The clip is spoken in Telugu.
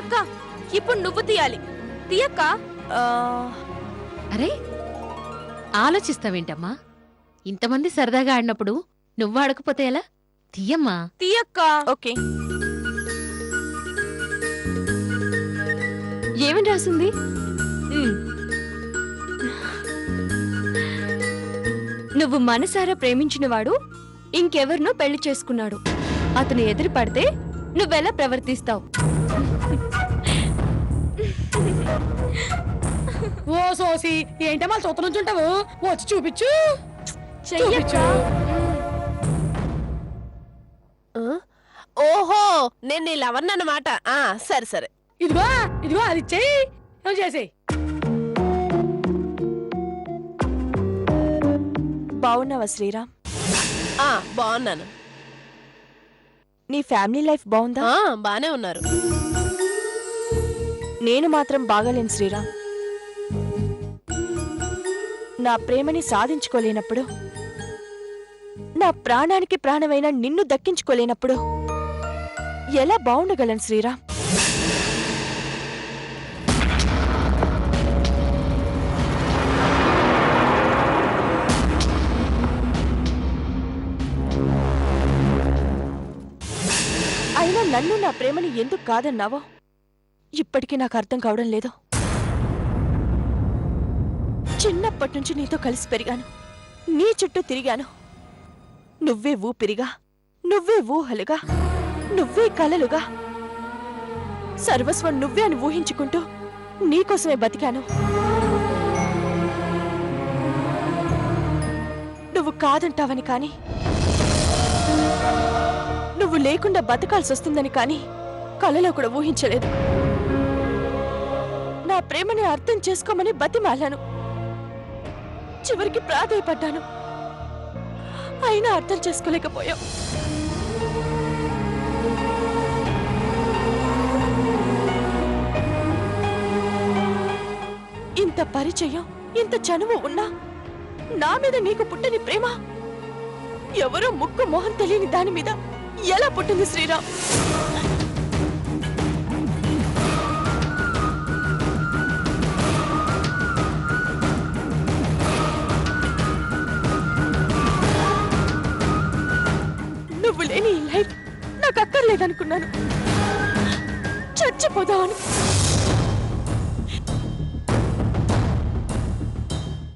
అక్క ఇప్పుడు నువ్వు తీయాలి. తీయక్క. అరే ఆలోచిస్తావేంటమ్మా? ఇంతమంది సరదాగా ఆడినప్పుడు నువ్వు ఆడకపోతే ఎలా? తీయమ్మా. తీయక్క. ఓకే. ఏమని రాసింది? నువ్వు మనసారా ప్రేమించినవాడు ఇంకెవరినో పెళ్లి చేసుకున్నాడు. అతను ఎదురు పడితే నువ్వెలా ప్రవర్తిస్తావు? ఓ సోసి, ఏంటమ్మా సొంత నుంచి ఉంటావు? వచ్చి చూపించు. ఓహో, నేను నీ లవర్ అన్నమాట. సరే సరే. ఇదిగో ఇదిగో అది చెయ్యి, చేసేయి. బావున్నావా శ్రీరామ్? బాగున్నాను. నీ ఫ్యామిలీ లైఫ్ బాగుందా? బానే ఉన్నారు. నేను మాత్రం బాగాలేను శ్రీరామ్. నా ప్రేమని సాధించుకోలేనప్పుడు, నా ప్రాణానికి ప్రాణమైన నిన్ను దక్కించుకోలేనప్పుడు ఎలా బాగుండగలను శ్రీరామ్? అయినా నన్ను నా ప్రేమని ఎందుకు కాదన్నావో ఇప్పటికీ నాకు అర్థం కావడం లేదు. చిన్నప్పటి నుంచి నీతో కలిసి పెరిగాను, నీ చుట్టూ తిరిగాను. నువ్వే ఊపిరిగా, నువ్వే ఊహలుగా, నువ్వే కలలుగా, సర్వస్వం నువ్వే అని ఊహించుకుంటూ నీకోసమే బతికాను. నువ్వు కాదంటావని కాని, నువ్వు లేకుండా బతకాల్సి వస్తుందని కాని కలలో కూడా ఊహించలేదు. నా ప్రేమని అర్థం చేసుకోమని బతిమాలాను, చివరికి ప్రాధేయపడ్డాను. అయినా అర్థం చేసుకోలేకపోయాం. ఇంత పరిచయం, ఇంత చనువు ఉన్నా నా మీద నీకు పుట్టని ప్రేమ ఎవరో ముక్కు మొహం తెలియని దాని మీద ఎలా పుట్టింది శ్రీరామ్? నువ్వు లేని ఈ లైఫ్ నాకు అక్కర్లేదనుకున్నాను. చచ్చిపోదామని